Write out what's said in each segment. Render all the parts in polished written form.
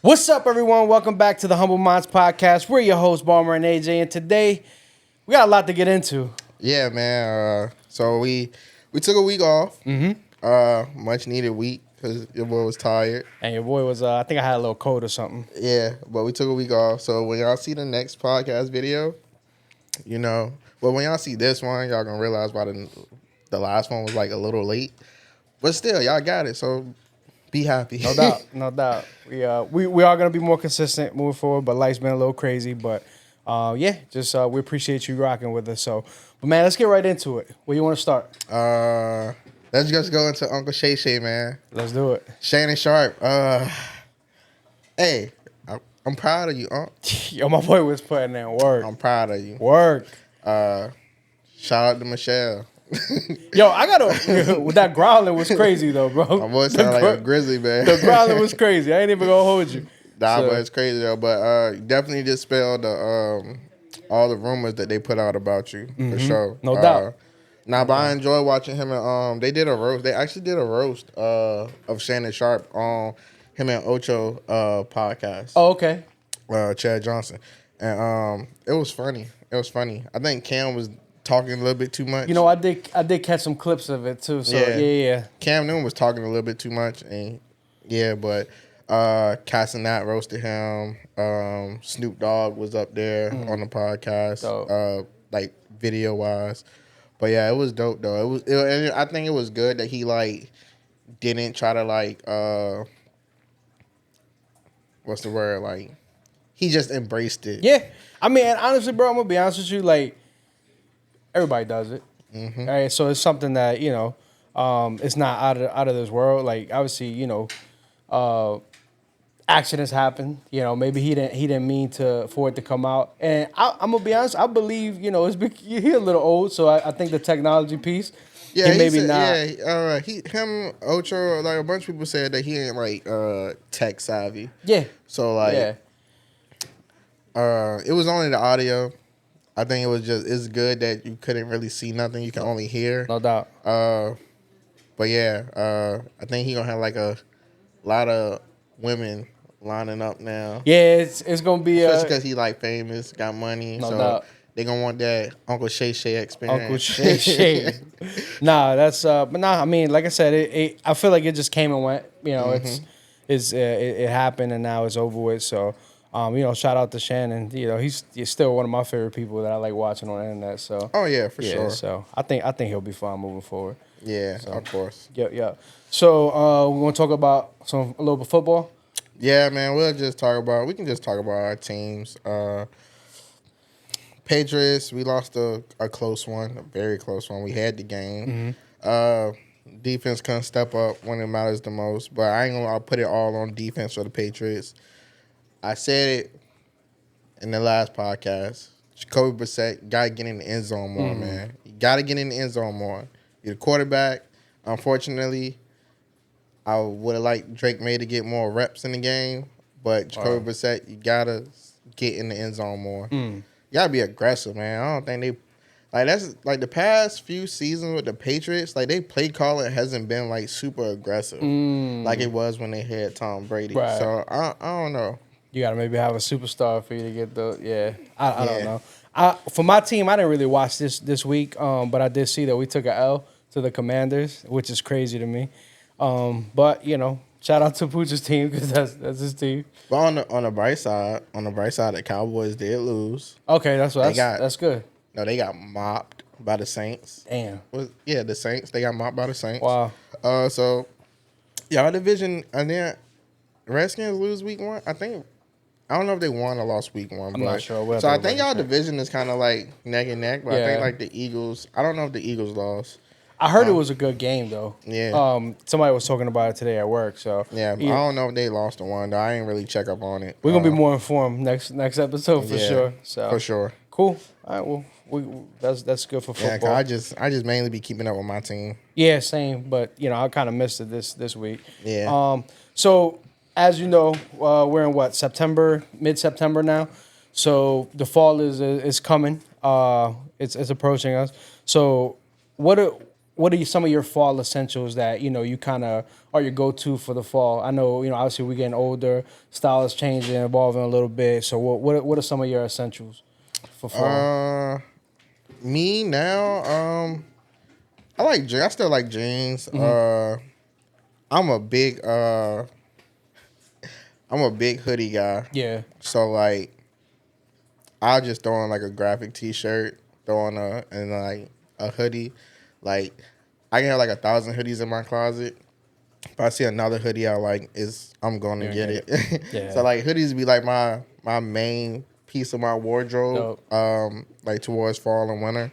What's up, everyone? Welcome back to the Humble Minds Podcast. We're your hosts, Balmer and AJ, and today we got a lot to get into. Yeah, man. So we took a week off. Much needed week because your boy was tired. And your boy was, I think I had a little cold or something. Yeah, but we took a week off. So when y'all see the next podcast video, when y'all see this one, y'all gonna realize why the last one was like a little late. But still, y'all got it. So be happy. No doubt, no doubt. We are gonna be more consistent moving forward, but life's been a little crazy. But we appreciate you rocking with us. But man, let's get right into it. Where you want to start? Let's just go into Uncle Shay Shay, man. Let's do it. Shannon Sharp. Hey, I'm proud of you, Unc. Yo, my boy was putting in work. I'm proud of you. Work. Shout out to Michelle. Yo, I gotta. With that growling was crazy though, bro. My voice sound like a grizzly bear. The growling was crazy. I ain't even gonna hold you. Nah, but it's crazy though. But definitely dispel all the rumors that they put out about you for sure. No doubt. But I enjoy watching him and they did a roast. They actually did a roast of Shannon Sharp on him and Ocho podcast. Oh, okay. Chad Johnson, and it was funny. It was funny. I think Cam was talking a little bit too much. You know, I did catch some clips of it too. So yeah. Cam Newton was talking a little bit too much, and but Casanat roasted him. Snoop Dogg was up there on the podcast, like video wise. But yeah, it was dope though. And I think it was good that he like didn't try to like what's the word, like he just embraced it. Yeah, I mean, and honestly, bro, I'm gonna be honest with you. Like everybody does it. All right, so it's something that it's not out of this world. Like obviously, accidents happen. Maybe he didn't mean for it to come out. And I'm gonna be honest. I believe he's a little old, so I think the technology piece. Yeah, maybe not. Yeah, Ocho, like a bunch of people said that he ain't like tech savvy. Yeah. So like, it was only the audio. I think it's good that you couldn't really see nothing. You can only hear. No doubt. But yeah, I think he gonna have like a lot of women lining up now. Yeah, it's gonna be especially because he like famous, got money. No so doubt. They gonna want that Uncle Shay Shay experience. Uncle Shay Shay. But I mean, like I said, I feel like it just came and went. It happened and now it's over with. So, shout out to Shannon. He's still one of my favorite people that I like watching on the internet. So. Oh yeah, for sure. So I think he'll be fine moving forward. Yeah, of course. Yeah. So we want to talk about a little bit of football. Yeah, man. We can just talk about our teams. Patriots, we lost a close one, a very close one. We had the game. Defense couldn't step up when it matters the most, but I'll put it all on defense for the Patriots. I said it in the last podcast. Jacoby Brissett got to get in the end zone more, man. You got to get in the end zone more. You're the quarterback. Unfortunately, I would have liked Drake May to get more reps in the game, but Jacoby Brissett, you got to get in the end zone more. You gotta be aggressive, man. I don't think they that's like the past few seasons with the Patriots, like they play calling hasn't been like super aggressive like it was when they had Tom Brady. Right. So I don't know. You gotta maybe have a superstar for you to get I don't know. For my team, I didn't really watch this week, but I did see that we took a L to the Commanders, which is crazy to me. But shout out to Pooch's team because that's his team. But on the bright side, the Cowboys did lose. Okay, that's good. No, they got mopped by the Saints. Damn. The Saints. They got mopped by the Saints. Wow. So our division, and then Redskins lose week 1. I don't know if they won or lost week 1. I'm not sure. So I think y'all division is kind of like neck and neck. But I think like the Eagles. I don't know if the Eagles lost. I heard it was a good game though. Yeah. Somebody was talking about it today at work. So yeah, I don't know if they lost or won. Though. I ain't really check up on it. We're gonna be more informed next episode for sure. So for sure. Cool. All right. Well, that's good for football. Yeah, I just mainly be keeping up with my team. Yeah, same. But I kind of missed it this week. Yeah. So as you know, we're in September, mid-September now. So the fall is coming. It's approaching us. So what are some of your fall essentials that you kind of are your go-to for the fall? I know obviously we're getting older, style is changing, evolving a little bit. So what are some of your essentials for fall? Me now, I like jeans. I still like jeans. I'm a big I'm a big hoodie guy. Yeah, So like I'll just throw on like a graphic t-shirt, throw on a hoodie. Like I can have like 1,000 hoodies in my closet. If I see another hoodie I like, I'm going to You're get gonna it. yeah. So like hoodies be like my main piece of my wardrobe. Dope. Like towards fall and winter.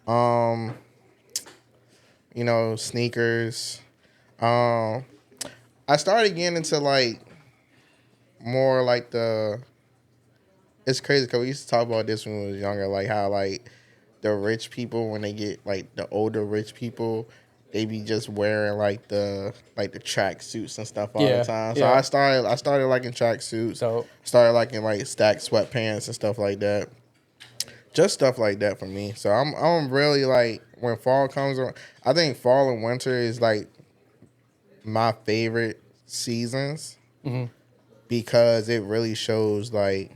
Um, sneakers. Um, I started getting into like more like the. It's crazy because we used to talk about this when we was younger, like how like the rich people when they get like the older rich people, they be just wearing like the track suits and stuff all the Yeah, time. So yeah. I started liking track suits, Dope. started liking like stacked sweatpants and stuff like that. Just stuff like that for me. So I'm really like when fall comes around, I think fall and winter is like my favorite seasons because it really shows like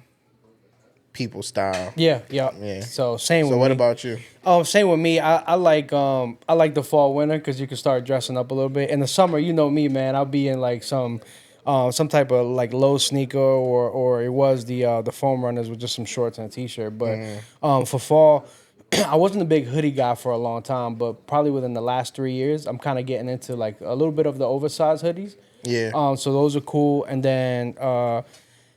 people's style. Yeah, yeah. Yeah. So same So with what me. about you? Same with me. I like the fall winter because you can start dressing up a little bit. In the summer, you know me, man. I'll be in like some type of like low sneaker or it was the foam runners with just some shorts and a t-shirt. But for fall, I wasn't a big hoodie guy for a long time, but probably within the last 3 years, I'm kind of getting into like a little bit of the oversized hoodies. Yeah. So those are cool, and then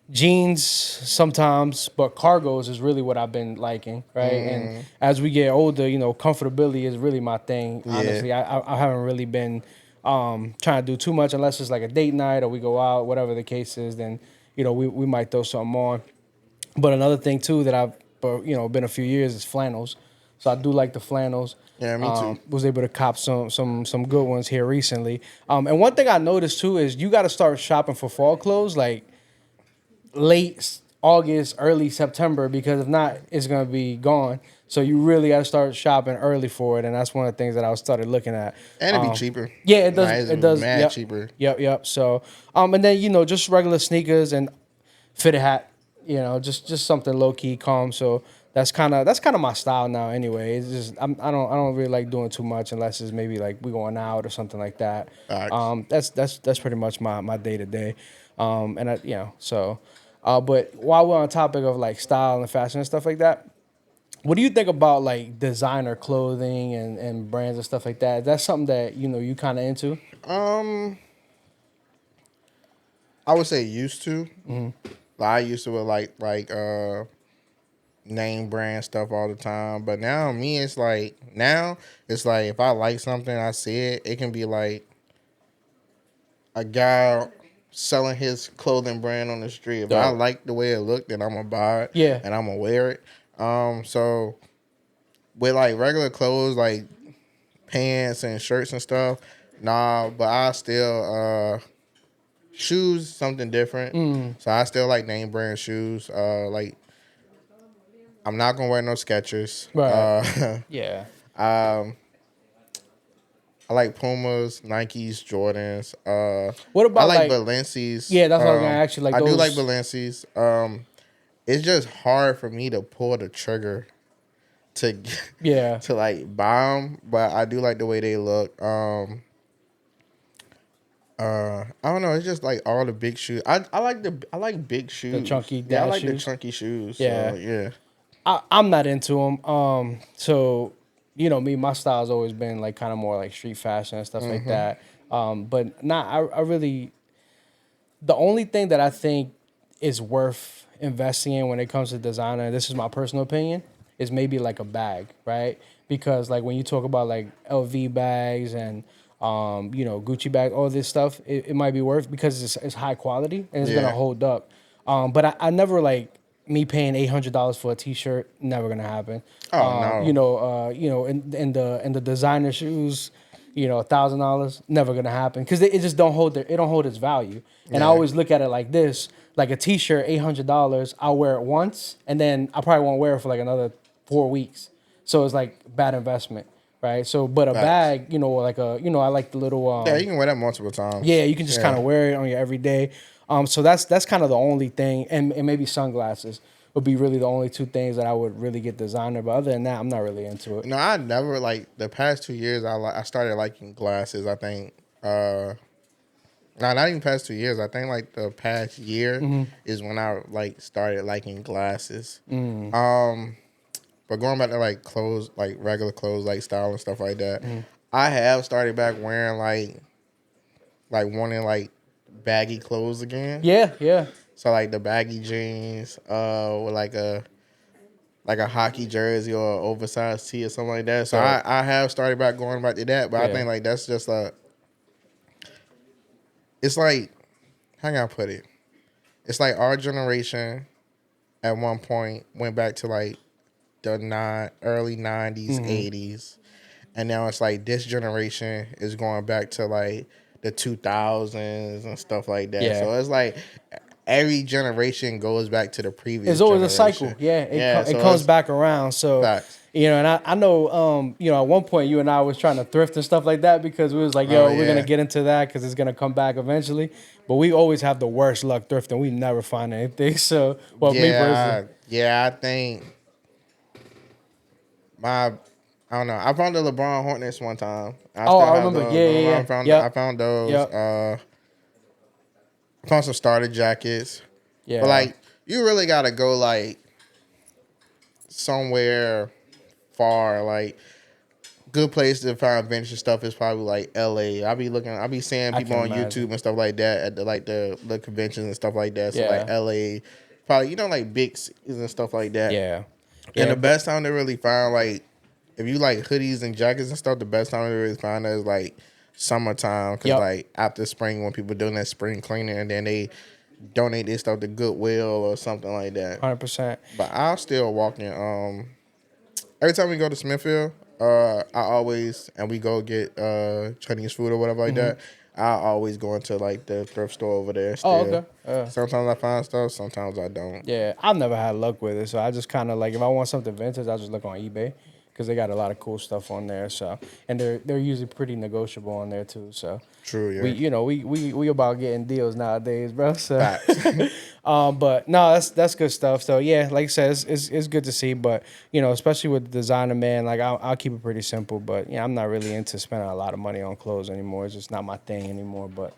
jeans sometimes, but cargos is really what I've been liking, right? And as we get older, comfortability is really my thing. Yeah. Honestly, I haven't really been trying to do too much unless it's like a date night or we go out, whatever the case is. Then we might throw something on. But another thing too that I've been a few years is flannels. So I do like the flannels. Yeah, me too. Was able to cop some good ones here recently. And one thing I noticed too is you got to start shopping for fall clothes like late August, early September, because if not, it's gonna be gone. So you really got to start shopping early for it, and that's one of the things that I started looking at. And it'd be cheaper. Yeah, it does. Nah, it's It does. mad Yep. cheaper. Yep. So, and then just regular sneakers and fitted hat. Just something low key, calm. So that's kind of my style now. Anyway, it's just I don't really like doing too much unless it's maybe like we going out or something like that. Facts. That's pretty much my day to day. And so. But while we're on topic of like style and fashion and stuff like that, what do you think about like designer clothing and brands and stuff like that? That's something that you kind of into. I would say used to. Like, I used to wear like name brand stuff all the time, but now it's like if I like something, I see it. It can be like a guy selling his clothing brand on the street. If I like the way it looked, then I'm gonna buy it. Yeah. And I'm gonna wear it. So with like regular clothes, like pants and shirts and stuff, nah. But I still shoes something different. So I still like name brand shoes. Like I'm not gonna wear no Skechers. Right. Yeah. I like Pumas, Nikes, Jordans. What about I like like Balenci's. Yeah, that's what I was gonna ask you. Like I do those- like Balenci's. It's just hard for me to pull the trigger to Yeah. to like buy them, but I do like the way they look. I don't know. It's just like all the big shoes. I like big shoes. chunky Yeah, I dash like the shoes? chunky shoes. Yeah. So, yeah. I'm not into them. So me, my style's always been like kind of more like street fashion and stuff like that. But I really, the only thing that I think is worth investing in when it comes to designer, this is my personal opinion, is maybe like a bag, right? Because like when you talk about like LV bags and Gucci bag, all this stuff, it might be worth because it's high quality and it's Yeah. gonna hold up. But I never like me paying $800 for a T-shirt. Never gonna happen. Oh, no. In the designer shoes, $1,000. Never gonna happen because it just don't hold it don't hold its value. And I Yeah. always look at it like this: like a T-shirt, $800. I'll wear it once, and then I probably won't wear it for like another 4 weeks. So it's like bad investment. right? So, but a Facts. bag, like I like the little Yeah, you can wear that multiple times. yeah, you can just kind Yeah. of wear it on your everyday. So that's kind of the only thing, and maybe sunglasses would be really the only two things that I would really get designer. But other than that, I'm not really into it. No, I never like the past 2 years. I started liking glasses. I think. No, not even past 2 years. I think like the past year is when I like started liking glasses. But going back to like clothes, like regular clothes, like style and stuff like that, I have started back wearing like wanting like baggy clothes again. Yeah, yeah, So like the baggy jeans, with like a hockey jersey or oversized tee or something like that. So Dope. I have started back going back to that, but I Yeah. think like that's just it's like how can I put it? It's like our generation at one point went back to like the early 90s, 80s. And now it's like this generation is going back to like the 2000s and stuff like that. Yeah. So it's like every generation goes back to the previous It's always a cycle. generation. Yeah, Yeah, it so comes it's back around. So, facts. and I know, at one point you and I was trying to thrift and stuff like that because we was like, Oh yo, we're gonna yeah. get into that because it's gonna come back eventually. But we always have the worst luck thrifting. We never find anything. So, well, me personally, Yeah, I think my I don't know. I found the LeBron Hornets one time. I oh, still I have remember. those. Yeah, yeah, Remember yeah. I Yep, found those. yep, I found some starter jackets. But yeah. like you really gotta go like somewhere far. Like good place to find vintage stuff is probably like LA. I be seeing I people can on imagine. YouTube and stuff like that at the conventions and stuff like that. So like Yeah, LA, probably like big cities and stuff like that. yeah, And yeah. the But best time to really find like if you like hoodies and jackets and stuff, the best time to really find that is like summertime because yep, like after spring when people doing that spring cleaning and then they donate this stuff to Goodwill or something like that. 100%. But I'll still walk in. Every time we go to Smithfield, I always and we go get Chinese food or whatever like that. I always go into like the thrift store over there. Oh, Still, okay. sometimes I find stuff, sometimes I don't. Yeah, I've never had luck with it, so I just kind of like if I want something vintage, I just look on eBay because they got a lot of cool stuff on there. So, and they're usually pretty negotiable on there too. So, True, we yeah. we about getting deals nowadays, bro. So, Facts. but no, that's good stuff. So yeah, like I said, it's good to see. But especially with the designer, man, like I'll keep it pretty simple. But yeah, I'm not really into spending a lot of money on clothes anymore. It's just not my thing anymore. But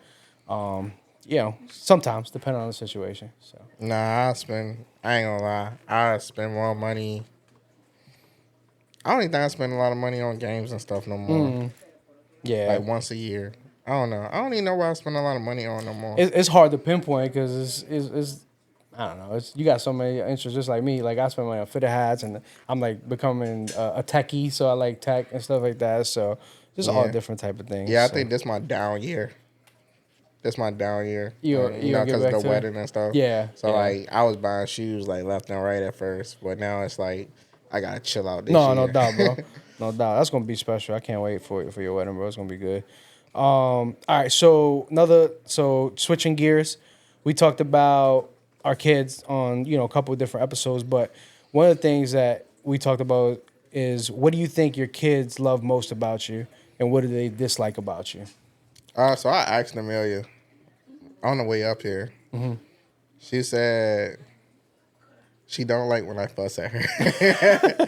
sometimes depending on the situation. So. Nah, I ain't gonna lie. I spend more money. I don't even think I spend a lot of money on games and stuff no more. Yeah, Like once a year. I don't know. I don't even know what I spend a lot of money on no more. it's hard to pinpoint because it's I don't know. You got so many interests just like me. Like I spend money on fitted hats, and I'm like becoming a techie, so I like tech and stuff like that. So just all Yeah. different type of things. Yeah, I So think this my down year. This my down year. you gonna get Because of back the to it? wedding and stuff. Yeah, So yeah. like I was buying shoes like left and right at first, but now it's like I gotta chill out this No, no year. doubt, bro. No doubt. That's gonna be special. I can't wait for your wedding, bro. It's gonna be good. All right, so switching gears, we talked about our kids on a couple of different episodes, but one of the things that we talked about is what do you think your kids love most about you, and what do they dislike about you? So I asked Amelia on the way up here. She said she don't like when I fuss at her.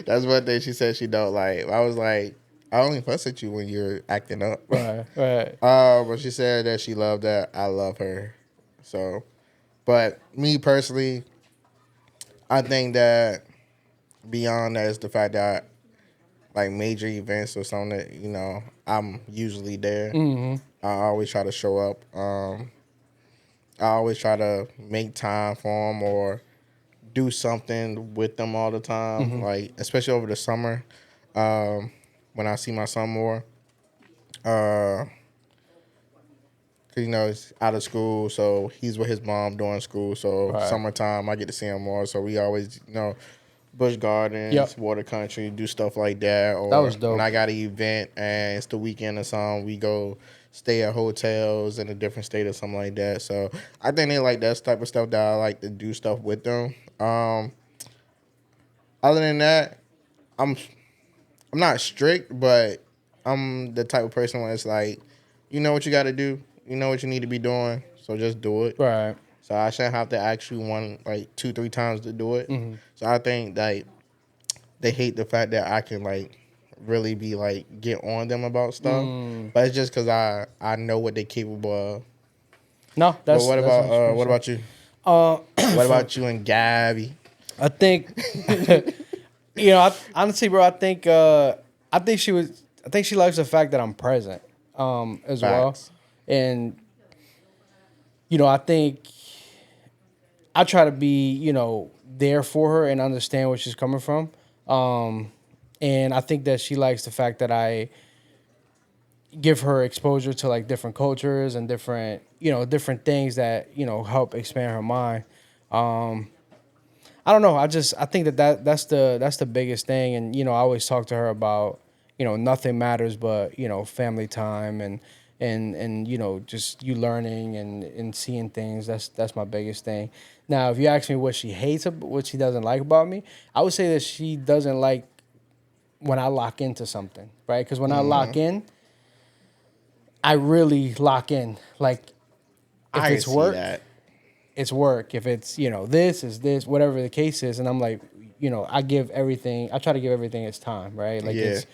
That's one thing she said she don't like. I was like, I only fuss at you when you're acting up. Right, right. But she said that she loved that I love her. So, but me personally, I think that beyond that is the fact that like major events or something that I'm usually there. I always try to show up. I always try to make time for them or do something with them all the time. Like especially over the summer, when I see my son more. 'Cause, he's out of school, so he's with his mom during school. So Right. summertime, I get to see him more. So we always, Busch Gardens, Yep. Water Country, do stuff like that. That Or was dope. when I got an event and it's the weekend or something, we go stay at hotels in a different state or something like that. So I think they like that type of stuff that I like to do stuff with them. Other than that, I'm I'm not strict, but I'm the type of person where it's like, you know what you got to do, you know what you need to be doing, so just do it. Right. So I shouldn't have to ask you one like 2-3 times to do it. Mm-hmm. So I think like they hate the fact that I can like really be like get on them about stuff, but it's just because I know what they're capable of. No, But that's actually what about you? uh What about you and Gabby? I think honestly, bro, I think she likes the fact that I'm present as well. Facts. And I think I try to be, there for her and understand where she's coming from. And I think that she likes the fact that I give her exposure to like different cultures and different things that, help expand her mind. I don't know. I think that's the biggest thing, and I always talk to her about nothing matters but family time and just you learning and seeing things. That's my biggest thing. Now, if you ask me what she hates, what she doesn't like about me, I would say that she doesn't like when I lock into something, right? Because when I lock in, I really lock in. Like if I it's see work, that. it's work. If it's, this is this, whatever the case is. And I'm like, I try to give everything its time, right? Like Yeah. it's,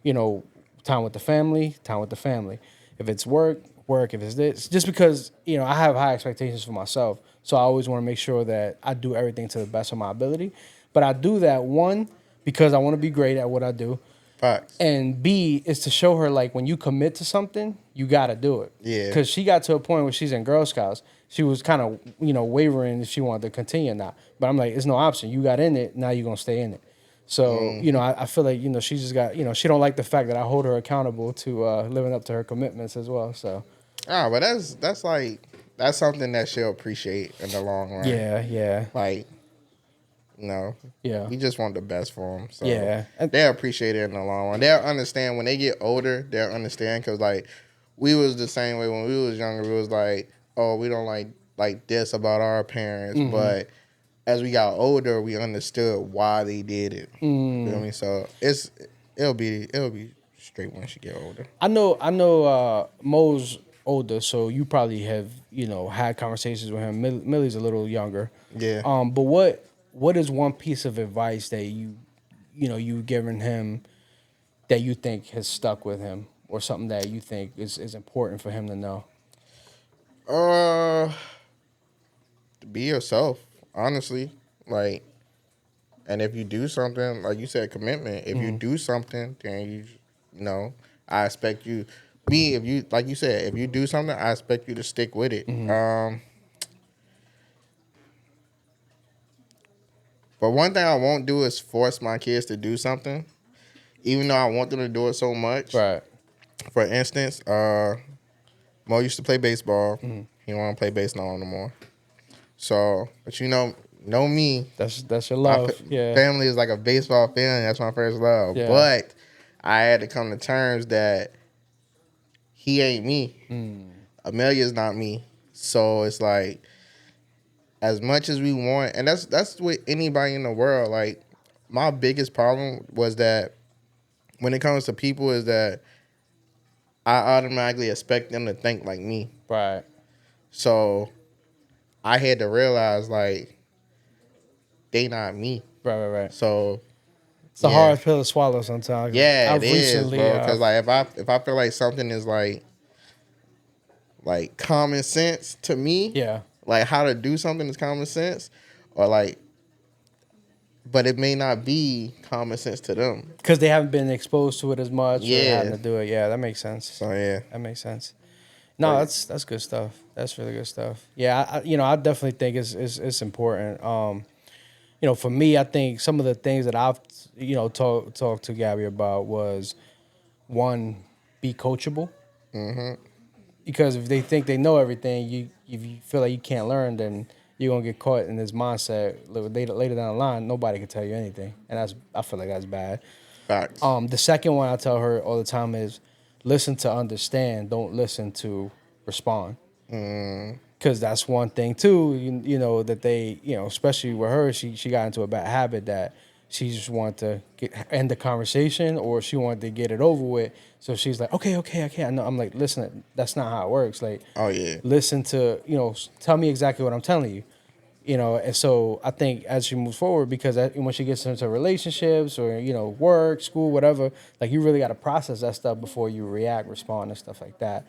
you know, time with the family, time with the family. If it's work, work. If it's this, just because, I have high expectations for myself. So I always want to make sure that I do everything to the best of my ability. But I do that, one, because I want to be great at what I do. Facts. And B is to show her like when you commit to something, you got to do it. Yeah. Because she got to a point where she's in Girl Scouts. She was kind of wavering if she wanted to continue or not. But I'm like, it's no option. You got in it. Now you're gonna stay in it. So I feel like she just got she don't like the fact that I hold her accountable to living up to her commitments as well. So But that's something that she'll appreciate in the long run. yeah, Like, yeah. we just want the best for them. So Yeah. they'll appreciate it in the long run. They'll understand when they get older. They'll understand because like we was the same way when we was younger. We was like, oh, we don't like this about our parents, but as we got older, we understood why they did it. You feel me? So it'll be straight when she get older. I know Mo's older, so you probably have had conversations with him. Millie's a little younger. Yeah. But what is one piece of advice that you've given him that you think has stuck with him, or something that you think is important for him to know? Be yourself, honestly. Like, and if you do something, like you said, commitment. If you do something, then I expect you. Me, if you like you said, if you do something, I expect you to stick with it. But one thing I won't do is force my kids to do something, even though I want them to do it so much. Right. For instance, Mo used to play baseball. He don't want to play baseball no more. So, but know me. That's your love. Yeah. Family is like a baseball family. That's my first love. Yeah. But I had to come to terms that he ain't me. Amelia's not me. So it's like, as much as we want, and that's with anybody in the world. Like, my biggest problem was that when it comes to people is that I automatically expect them to think like me. Right. So I had to realize like they not me. Right. So it's a hard pill to swallow sometimes. Yeah, it is, bro. Because like if I feel like something is like common sense to me, yeah, like how to do something is common sense, or like, but it may not be common sense to them because they haven't been exposed to it as much. Yeah, or having to do it. Yeah, that makes sense. So yeah, that makes sense. No, that's good stuff. That's really good stuff. Yeah, I definitely think it's important. For me, I think some of the things that I've talked to Gabby about was, one, be coachable. Because if they think they know everything, if you feel like you can't learn, then you're gonna get caught in this mindset. Later down the line, nobody can tell you anything, and I feel like that's bad. Facts. The second one I tell her all the time is, listen to understand, don't listen to respond. Because that's one thing too, that they, especially with her, she got into a bad habit that she just wanted to end the conversation, or she wanted to get it over with. So she's like, okay, I know. I'm like, listen, that's not how it works. Like, Oh yeah. listen to, tell me exactly what I'm telling you. And so I think as she moves forward, because when she gets into relationships or, work, school, whatever, like you really got to process that stuff before you react, respond, and stuff like that.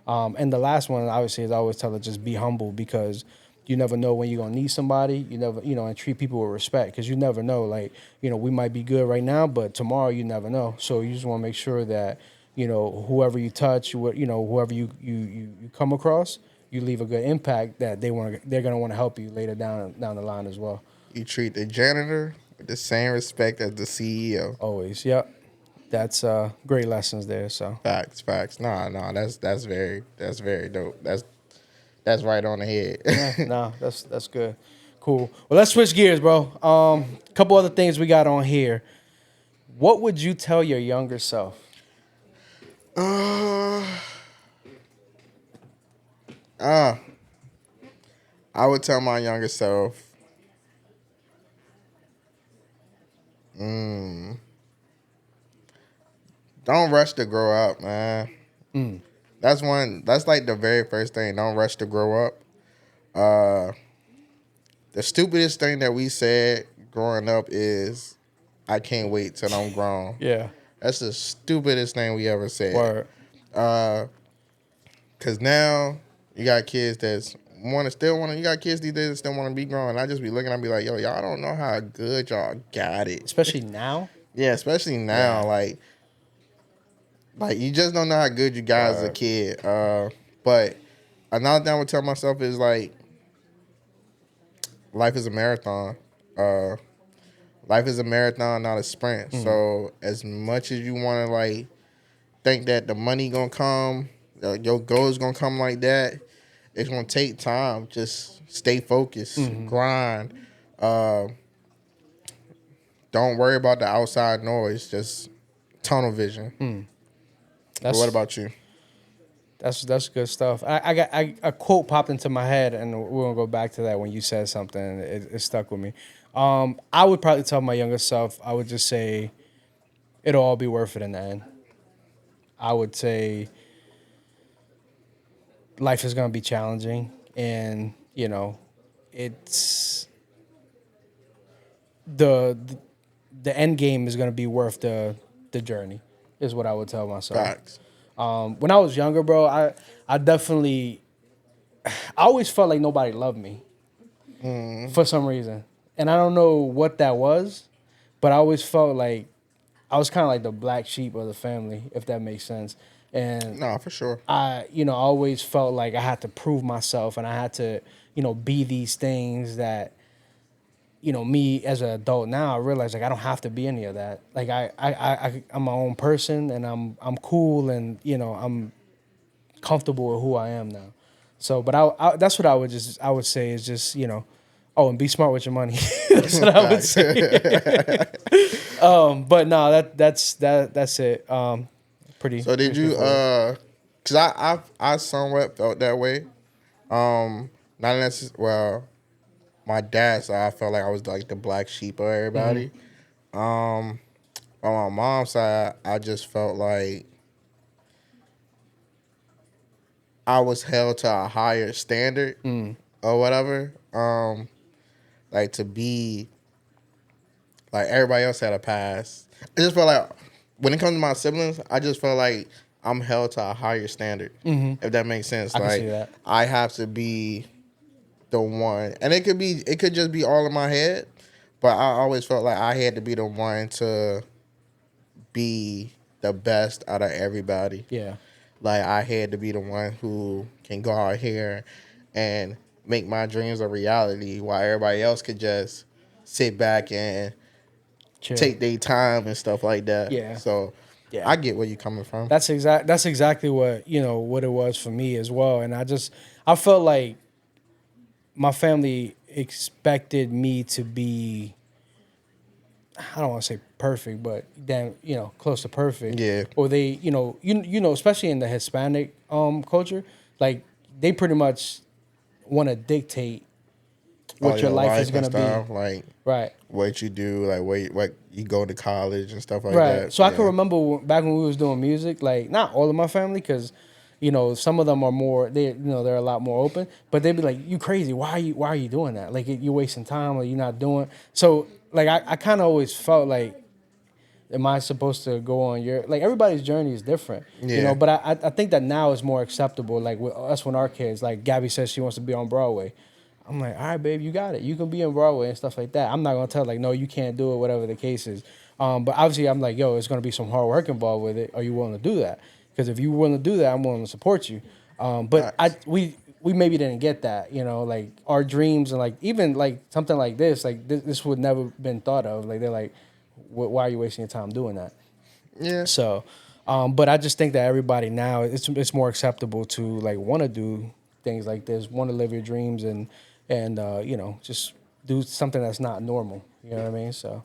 And the last one, obviously, is I always tell her just be humble, because you never know when you're going to need somebody. You never, and treat people with respect, because you never know. Like, we might be good right now, but tomorrow you never know. So you just want to make sure that, whoever you touch, whoever you come across, you leave a good impact that they're gonna want to help you later down the line as well. You treat the janitor with the same respect as the CEO. Always, yep. That's great lessons there. So Facts. Nah, that's very dope. That's right on the head. yeah, no, that's good. Cool. Well, let's switch gears, bro. A couple other things we got on here. What would you tell your younger self? uh, I would tell my younger self, don't rush to grow up, man. That's like the very first thing. Don't rush to grow up. The stupidest thing that we said growing up is, I can't wait till I'm grown. Yeah. That's the stupidest thing we ever said. Word. Cause now you got kids you got kids these days that still want to be grown. I just be looking, I be like, yo, y'all don't know how good y'all got it. Especially now. Yeah, especially now. Yeah. Like you just don't know how good you got as a kid. But another thing I would tell myself is, like, life is a marathon. Life is a marathon, not a sprint. Mm-hmm. So as much as you want to, like, think that the money gonna come, your goals gonna come like that, it's gonna take time. Just stay focused, grind. Don't worry about the outside noise. Just tunnel vision. What about you? That's good stuff. I got a quote popped into my head, and we're gonna go back to that when you said something. It stuck with me. I would probably tell my younger self, I would just say, it'll all be worth it in the end. I would say life is gonna be challenging, and it's the end game is gonna be worth the journey. Is what I would tell myself. Facts. When I was younger, bro, I definitely, I always felt like nobody loved me for some reason. And I don't know what that was, but I always felt like I was kind of like the black sheep of the family, if that makes sense. And no, for sure. I always felt like I had to prove myself, and I had to, be these things that, me as an adult now, I realize, like, I don't have to be any of that. Like, I'm my own person, and I'm cool, and I'm comfortable with who I am now. So, but I that's what I would say is just and be smart with your money. That's what I would say. But no, that's it. Pretty. So did you? Cause I somewhat felt that way. Not necessarily. Well, my dad, so I felt like I was like the black sheep of everybody. On my mom's side, I just felt like I was held to a higher standard or whatever. Like, to be like everybody else had a past. I just felt like when it comes to my siblings, I just felt like I'm held to a higher standard. If that makes sense. I like, can see that. I have to be the one, and it could just be all in my head, but I always felt like I had to be the one to be the best out of everybody. Yeah. Like, I had to be the one who can go out here and make my dreams a reality, while everybody else could just sit back and Chill. take their time and stuff like that. Yeah. So yeah. I get where you're coming from. That's exactly what what it was for me as well. And I felt like my family expected me to be, I don't want to say perfect, but damn, close to perfect. Yeah. Or they, especially in the Hispanic culture, like, they pretty much want to dictate what your life is and gonna stuff, be. like Right. what you do, like what you go to college and stuff like Right. that. So I can remember back when we was doing music, like not all of my family, because some of them are more they're a lot more open, but they'd be like, "You crazy? Why are you doing that? Like you're wasting time. Like you're not doing." So like I kind of always felt like, am I supposed to go on your like everybody's journey is different, Yeah. But I think that now is more acceptable. Like with us when our kids, like Gabby says she wants to be on Broadway. I'm like, all right, babe, you got it. You can be in Broadway and stuff like that. I'm not gonna tell like, no, you can't do it, whatever the case is. But obviously, I'm like, yo, it's gonna be some hard work involved with it. Are you willing to do that? Because if you're willing to do that, I'm willing to support you. But Facts. we maybe didn't get that, like our dreams and like even like something like this, like this would never been thought of. Like they're like, why are you wasting your time doing that? Yeah. So, but I just think that everybody now it's more acceptable to like want to do things like this, want to live your dreams and just do something that's not normal. You know what I mean? So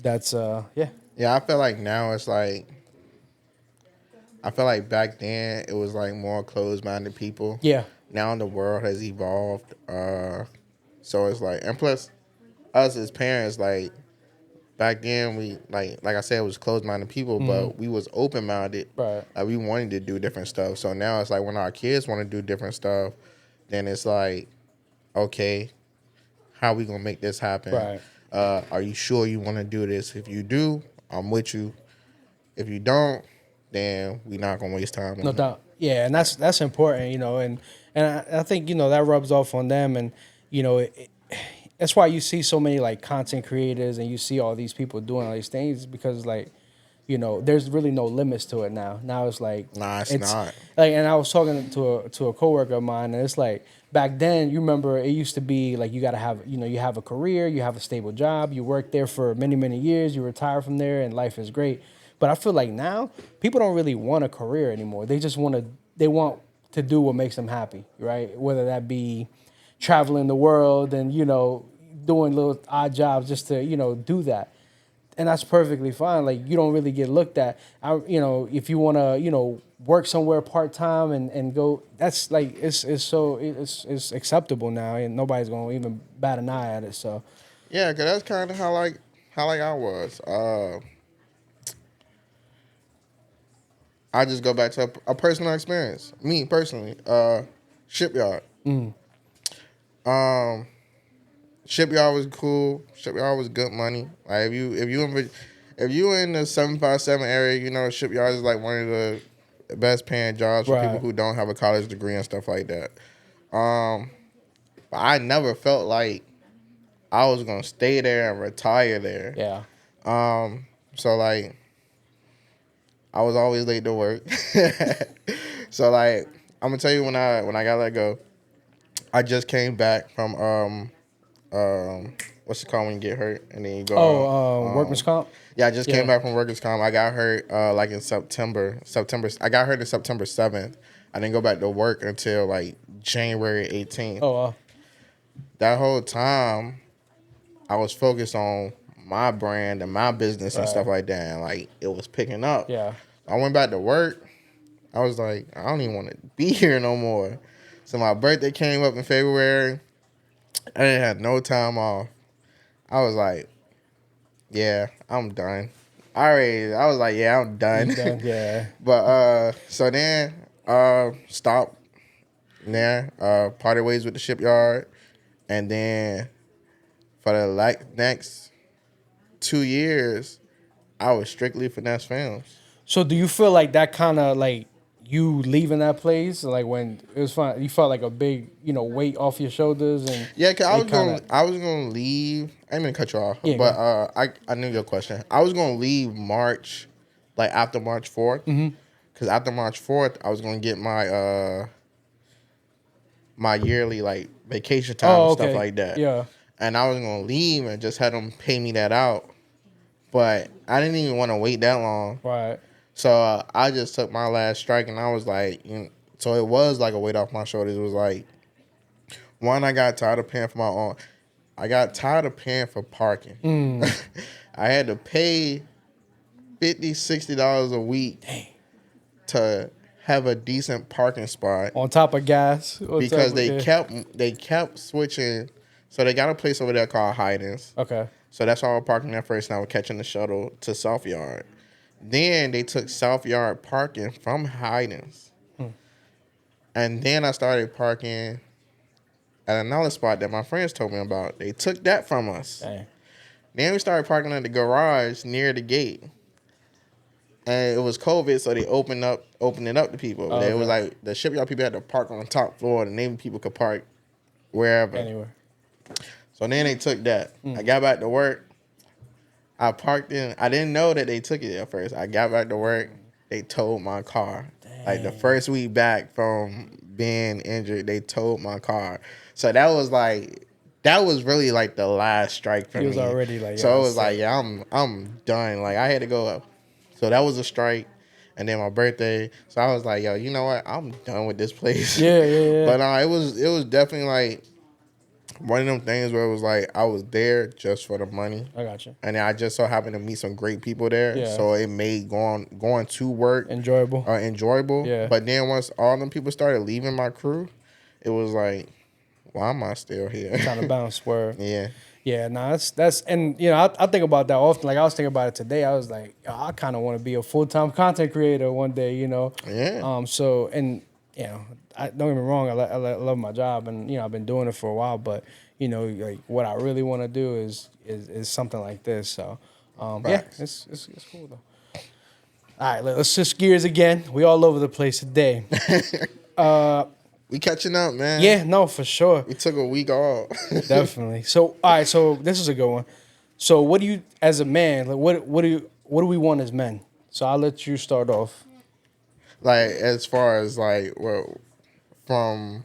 that's yeah. Yeah, I feel like now it's like I feel like back then it was like more closed minded people. Yeah. Now the world has evolved. So it's like, and plus us as parents, like back then we like I said, it was closed minded people, but we was open minded. Right. Like we wanted to do different stuff. So now it's like when our kids want to do different stuff, then it's like, okay, how we gonna make this happen? Right. Are you sure you want to do this? If you do, I'm with you. If you don't, then we not gonna waste time. No doubt. Yeah, and that's important, and I think that rubs off on them, and that's why you see so many like content creators, and you see all these people doing all these things because like, there's really no limits to it now. Now it's like Nah, it's not. like, and I was talking to a coworker of mine, and it's like back then, you remember it used to be like you got to have you have a career, you have a stable job, you work there for many years, you retire from there, and life is great. But I feel like now people don't really want a career anymore. They want to do what makes them happy, right? Whether that be traveling the world and doing little odd jobs just to do that, and that's perfectly fine. Like you don't really get looked at. If you want to work somewhere part time and go, that's like it's acceptable now, and nobody's gonna even bat an eye at it. So Yeah, cause that's kind of how I was. I just go back to a personal experience. Me personally, Shipyard. Shipyard was cool. Shipyard was good money. Like if you in the 757 area, Shipyard is like one of the best paying jobs for people who don't have a college degree and stuff like that. But I never felt like I was gonna stay there and retire there. yeah, So like I was always late to work. So like I'm gonna tell you when I got let go, I just came back from what's it called when you get hurt and then you go workman's comp. Yeah, I just came back from workers' comp. I got hurt like in September. I got hurt in September 7th. I didn't go back to work until like January 18th. Oh wow. That whole time I was focused on my brand and my business and stuff like that, and like it was picking up. Yeah. I went back to work. I was like, I don't even want to be here no more. So my birthday came up in February. I didn't have no time off. I was like, yeah, I'm done. I was like, yeah, I'm done. Yeah. But so then stopped there, parted ways with the Shipyard, and then for the next 2 years, I was strictly Finesse Films. So do you feel like that kind of like you leaving that place, like when it was fun, you felt like a big weight off your shoulders and Yeah, cause I was gonna leave. I didn't mean to cut you off, Yeah, but I knew your question. I was gonna leave March, like after March 4th, because after March 4th, I was gonna get my my yearly like vacation time and stuff like that. Yeah. And I was gonna leave and just had them pay me that out, but I didn't even want to wait that long. Right. So I just took my last strike, and I was like, so it was like a weight off my shoulders. It was like, one, I got tired of paying for my own. I got tired of paying for parking. I had to pay $50, $60 a week to have a decent parking spot On top of gas. because they kept switching So they got a place over there called Hydens. Okay. So that's why I was parking there first, and I was catching the shuttle to South Yard. Then they took South Yard parking from Hydens. And then I started parking at another spot that my friends told me about. They took that from us. Dang. Then we started parking at the garage near the gate. And it was COVID, so they opened it up to people. Oh, It was okay. like the shipyard people had to park on the top floor, and then people could park wherever. Anyway. So then they took that. I got back to work. I parked in. I didn't know that they took it at first. I got back to work. They towed my car. Like the first week back from being injured, they towed my car. So that was really like the last strike for me. He was already like, so yeah, it was like, yeah, I'm done. Like I had to go up. So that was a strike. And then my birthday. So I was like, yo, you know what? I'm done with this place. Yeah. But it was definitely like one of them things where it was like I was there just for the money. I got you. And then I just so happened to meet some great people there. Yeah. So it made going to work Enjoyable. enjoyable. Yeah. But then once all them people started leaving my crew, it was like, why am I still here? Trying to bounce word. Yeah. Yeah, no, that's and I think about that often. Like I was thinking about it today. I was like, yo, I kind of want to be a full-time content creator one day. Yeah. So and I don't get me wrong. I love my job, and I've been doing it for a while. But like what I really want to do is something like this. So yeah, it's cool though. All right, let's switch gears again. We all over the place today. We catching up, man. Yeah, no, for sure. We took a week off. Definitely. So, all right. So this is a good one. So, what do you, as a man, like, what do we want as men? So I'll let you start off. Like as far as like from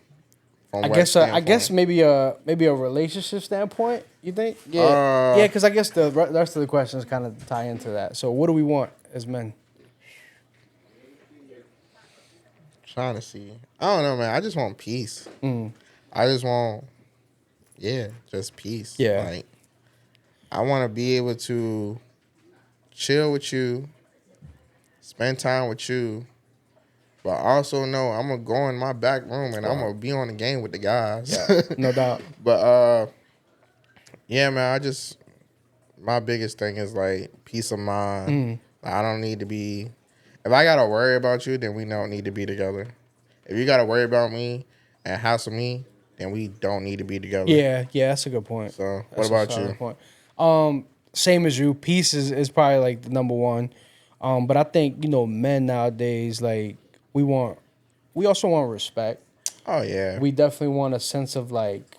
I what guess standpoint? maybe a relationship standpoint. You think? Yeah. Yeah. Because I guess the rest of the questions kind of tie into that. So, what do we want as men? Trying to see. I don't know, man. I just want peace. I just want, just peace. Yeah. Like, I want to be able to chill with you, spend time with you, but also know I'm gonna go in my back room and I'm gonna be on the game with the guys. No doubt. But yeah, man. My biggest thing is like peace of mind. Like, I don't need to be. If I gotta worry about you, then we don't need to be together. If you gotta worry about me and hassle me, then we don't need to be together. Yeah. That's a good point. So, That's what a about solid you? Point. Same as you. Peace is probably like the number one. But I think men nowadays, like we also want respect. Oh yeah. We definitely want a sense of like,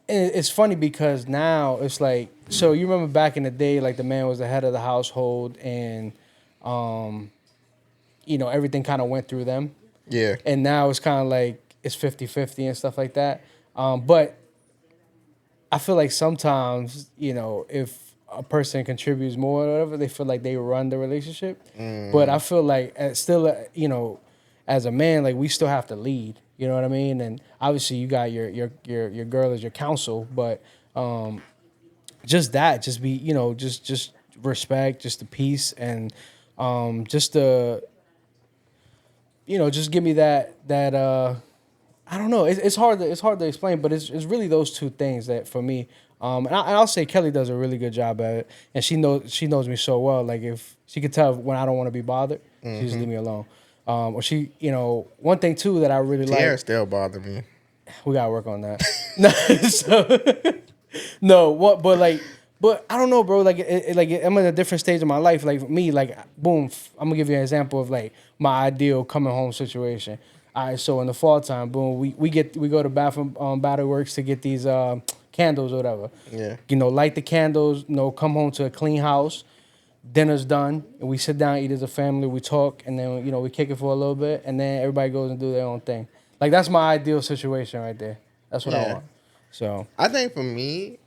and it's funny because now it's like, so you remember back in the day, like the man was the head of the household and, everything kind of went through them. Yeah. And now it's kind of like it's 50-50 and stuff like that. But I feel like sometimes, if a person contributes more or whatever, they feel like they run the relationship. But I feel like as a man, like we still have to lead. You know what I mean? And obviously you got your girl as your counsel, but just be, just respect, just the peace and just the just give me that I don't know. It's hard to explain, but it's really those two things that for me. And I'll say Kelly does a really good job at it, and she knows me so well. Like if she could tell when I don't want to be bothered, she just leave me alone. Or she, one thing too that I really Tierra like. still bother me. We gotta work on that. No, what? But I don't know, bro. Like, I'm in a different stage of my life. Like me, like, boom. I'm gonna give you an example of like my ideal coming home situation. All right, so in the fall time, boom, we go to Battle Works to get these candles or whatever. Yeah. Light the candles. Come home to a clean house. Dinner's done, and we sit down, eat as a family. We talk, and then we kick it for a little bit, and then everybody goes and do their own thing. Like that's my ideal situation right there. That's what I want. So I think for me,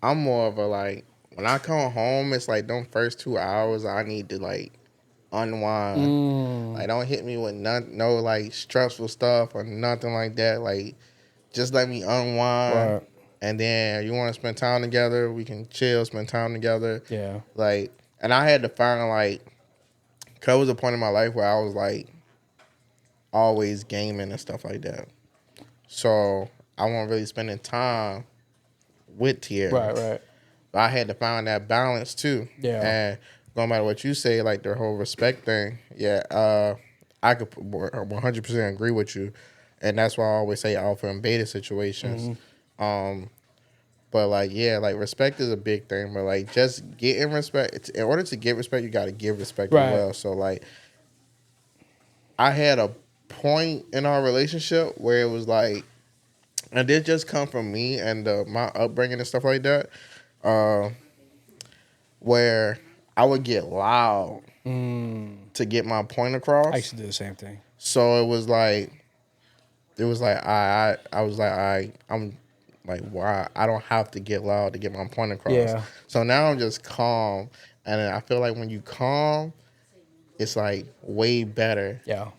I'm more of a like when I come home, it's like them first 2 hours I need to like unwind. Like don't hit me with no like stressful stuff or nothing like that. Like just let me unwind. Right. And then you want to spend time together, we can chill, spend time together. Yeah. Like, and I had to find like, cause there was a point in my life where I was like, always gaming and stuff like that. So I wasn't really spending time with Tierra. Right. But I had to find that balance too. Yeah. And no matter what you say, like the whole respect thing, I could 100% agree with you. And that's why I always say alpha and beta situations. But like, yeah, like respect is a big thing. But like, just getting respect, in order to get respect, you got to give respect Right. as well. So like, I had a point in our relationship where it was like, and this just come from me and my upbringing and stuff like that, where I would get loud to get my point across. I used to do the same thing. So it was like I was like I'm like, why I don't have to get loud to get my point across. Yeah. So now I'm just calm, and I feel like when you calm, it's like way better, Yeah.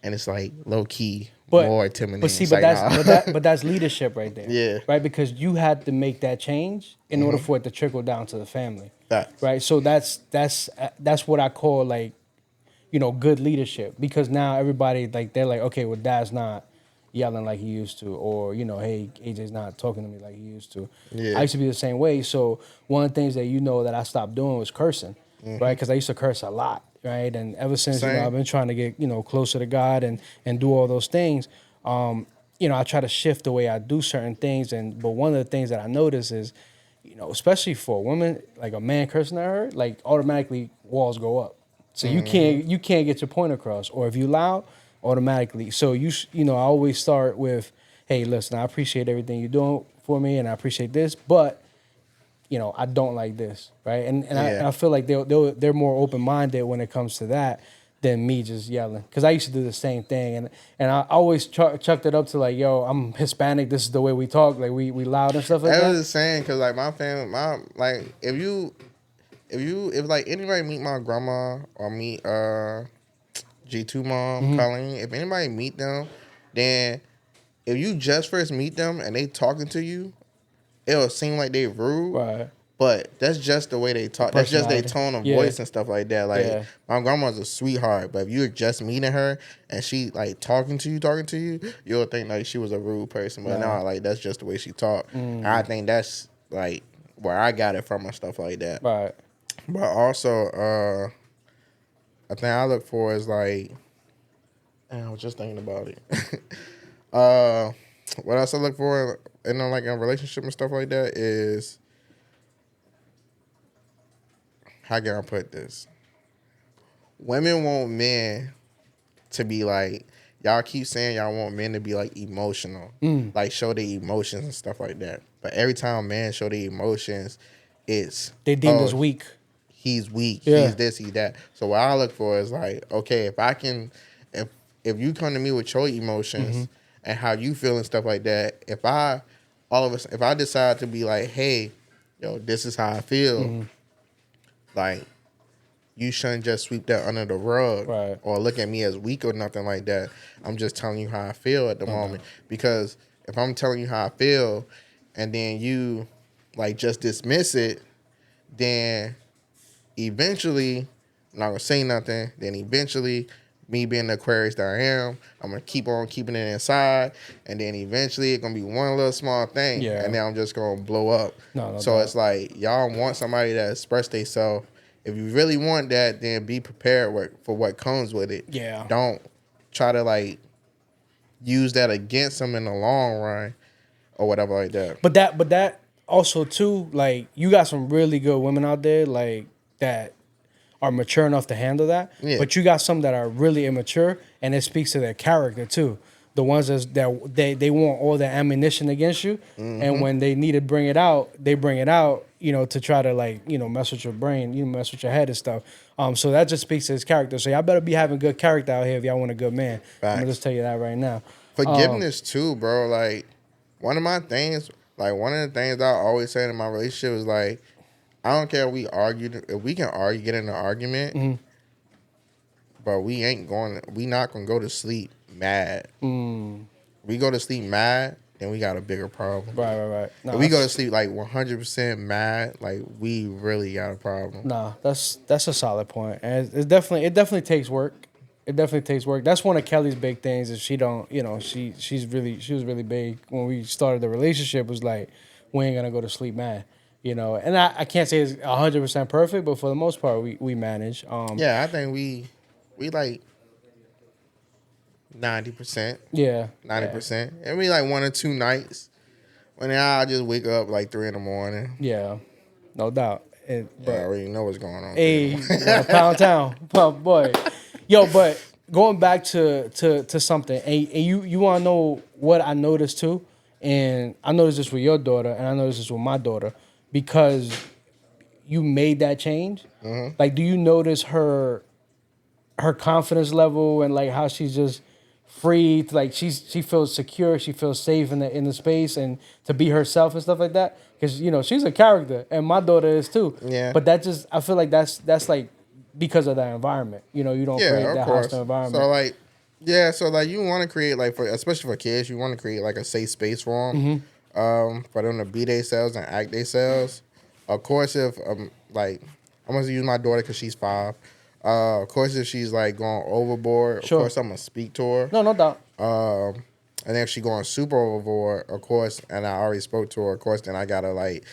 and it's like low key But, more intimidating. but see, It's but like, that's nah. but that's leadership right there. Yeah. Right, because you had to make that change in order for it to trickle down to the family. Facts. Right. So that's what I call like, good leadership, because now everybody like they're like, okay, well, Dad's not yelling like he used to, or hey, AJ's not talking to me like he used to. Yeah. I used to be the same way. So one of the things that that I stopped doing was cursing, right? Because I used to curse a lot, right? And ever since Same. I've been trying to get closer to God and do all those things. I try to shift the way I do certain things, but one of the things that I notice is, especially for a woman, like a man cursing at her, like automatically walls go up. So you can't get your point across, or if you loud, automatically. So I always start with, hey, listen, I appreciate everything you're doing for me, and I appreciate this, but I don't like this, right? And I feel like they're more open minded when it comes to that than me just yelling, because I used to do the same thing, and I always chucked it up to like, yo, I'm Hispanic, this is the way we talk, like we loud and stuff like I that. was just saying, because like my family, like if like anybody meet my grandma or meet G2 mom, Colleen, if anybody meet them, then if you just first meet them and they talking to you, it'll seem like they rude. Right. But that's just the way they talk. That's just their tone of voice and stuff like that. Like my grandma's a sweetheart, but if you're just meeting her and she like talking to you, you'll think like she was a rude person. But no, like that's just the way she talked. And I think that's like where I got it from and stuff like that. Right. But also, a thing I look for is like, I was just thinking about it. What else I look for in like a relationship and stuff like that is, how can I put this? Women want men to be like, y'all keep saying y'all want men to be like emotional, like show their emotions and stuff like that. But every time men show their emotions, it's They deemed as weak. He's weak. Yeah. He's this, he's that. So what I look for is like, okay, if you come to me with your emotions and how you feel and stuff like that, if I decide to be like, hey, yo, this is how I feel, like, you shouldn't just sweep that under the rug or look at me as weak or nothing like that. I'm just telling you how I feel at the moment. Because if I'm telling you how I feel and then you like just dismiss it, then eventually I'm not gonna say nothing. Then eventually, me being the Aquarius that I am, I'm gonna keep on keeping it inside, and then eventually it's gonna be one little small thing, and then I'm just gonna blow up. So it's like y'all want somebody that express themselves. If you really want that, then be prepared for what comes with it. Yeah. Don't try to like use that against them in the long run or whatever like that. But that also too, like, you got some really good women out there like that are mature enough to handle that. Yeah. But you got some that are really immature, and it speaks to their character too. The ones that they want all the ammunition against you, and when they need to bring it out, they bring it out, to try to like, mess with your brain, mess with your head and stuff. So that just speaks to his character. So y'all better be having good character out here if y'all want a good man. Facts. I'm gonna just tell you that right now. Forgiveness too, bro. Like one of the things I always say in my relationship is like, I don't care if we can argue, get in an argument, but we not gonna go to sleep mad. We go to sleep mad, then we got a bigger problem. Right. If we go to sleep like 100% mad, like we really got a problem. Nah, that's a solid point, and it definitely takes work. It definitely takes work. That's one of Kelly's big things. Is she don't, she she was really big when we started the relationship. Was like, we ain't gonna go to sleep mad, And I can't say it's 100% perfect, but for the most part, we manage. Yeah, I think we like 90%, Yeah, 90%, and we like 1 or 2 nights when I just wake up like 3 in the morning. yeah, no doubt. I already know what's going on. Hey, Pound Town, boy, yo. But going back to something, and you want to know what I noticed too, and I noticed this with your daughter, and I noticed this with my daughter, because you made that change. Mm-hmm. Like, do you notice her confidence level and like how she's just free, like she feels secure, she feels safe in the space and to be herself and stuff like that? Because she's a character, and my daughter is too. Yeah. But that just, I feel like that's like because of that environment. You don't create that hostile environment. So like you want to create like especially for kids, you want to create like a safe space for them, for them to be themselves and act themselves. Of course, if like I'm gonna use my daughter because she's 5. Of course, if she's like going overboard, Sure. of course I'm gonna speak to her. No doubt. And if she going super overboard, of course, and I already spoke to her, of course, then I gotta like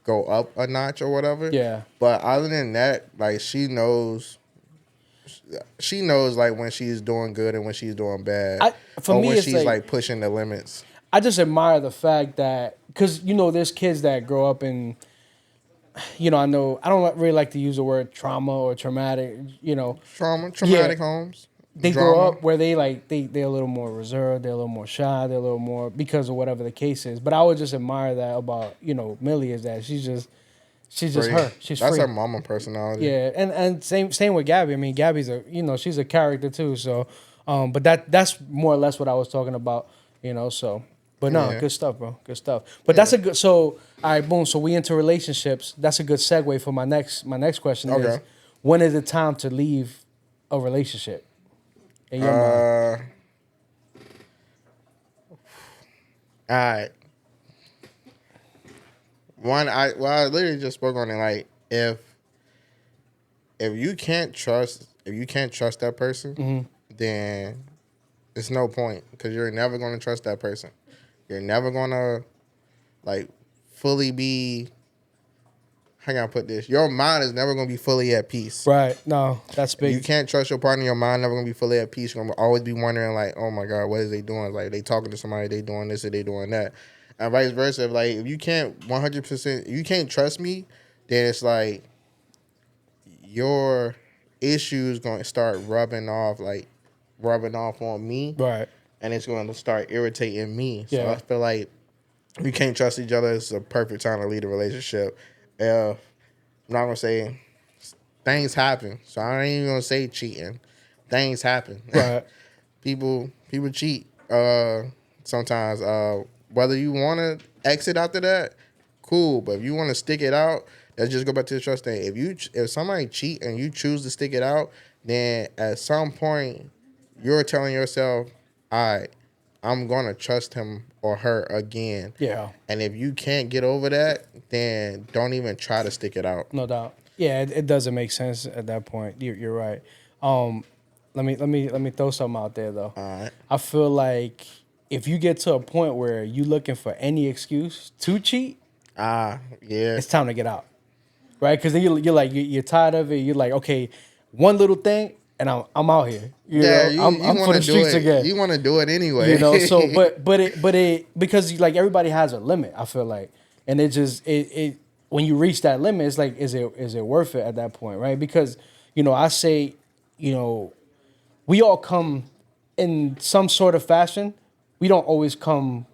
go up a notch or whatever. Yeah. But other than that, like she knows like when she's doing good and when she's doing bad, For or me, when it's she's like pushing the limits. I just admire the fact that, because there's kids that grow up in, I know I don't really like to use the word trauma or traumatic, Traumatic homes. They Drama. grow up where they like they're a little more reserved, they're a little more shy, they're a little more, because of whatever the case is. But I would just admire that about Millie, is that she's just her. She's That's free. her mama personality. Yeah, and same with Gabby. I mean, Gabby's she's a character too. So, but that's more or less what I was talking about. So. But no, Yeah. Good stuff, bro. Good stuff. But that's a good. So, all right, boom. So we into relationships. That's a good segue for my next question. Okay. Is, when is it time to leave a relationship? In your mind. All right. I literally just spoke on it. Like if you can't trust that person, then it's no point, because you're never going to trust that person. You're never going to like fully be. How can I put this? Your mind is never going to be fully at peace. Right. No, that's big. You can't trust your partner. Your mind never going to be fully at peace. You're going to always be wondering like, oh my God, what is they doing? Like they talking to somebody, they doing this or they doing that. And vice versa. If you can't 100%, you can't trust me, then it's like your issues going to start rubbing off on me. Right. And it's going to start irritating me. So Yeah. I feel like if you can't trust each other, it's a perfect time to leave a relationship. I'm not going to say things happen. So I ain't even going to say cheating. Things happen. Right. People cheat sometimes. Whether you want to exit after that, cool. But if you want to stick it out, let's just go back to the trust thing. If somebody cheat and you choose to stick it out, then at some point you're telling yourself, all right, I'm going to trust him or her again. Yeah. And if you can't get over that, then don't even try to stick it out. No doubt. Yeah, it doesn't make sense at that point. You're right. Let me throw something out there though. All right. I feel like if you get to a point where you looking for any excuse to cheat, Yeah. it's time to get out, right? Because then you're like you're tired of it. You're like, okay, one little thing, and I'm out here. I'm for the streets again. You want to do it anyway. So but it because like everybody has a limit. I feel like, and it when you reach that limit, it's like, is it worth it at that point, right? Because I say, we all come in some sort of fashion. We don't always come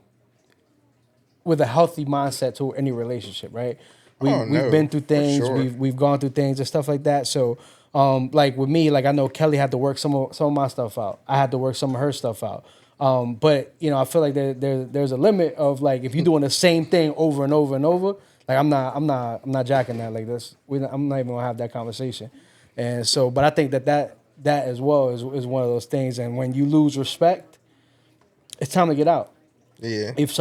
with a healthy mindset to any relationship, right? We've been through things, sure. we've gone through things and stuff like that. So, like with me, like I know Kelly had to work some of my stuff out. I had to work some of her stuff out. But I feel like there's a limit of like if you're doing the same thing over and over and over, like I'm not jacking that like this. I'm not even gonna have that conversation. And so, but I think that as well is one of those things. And when you lose respect, it's time to get out. Yeah. If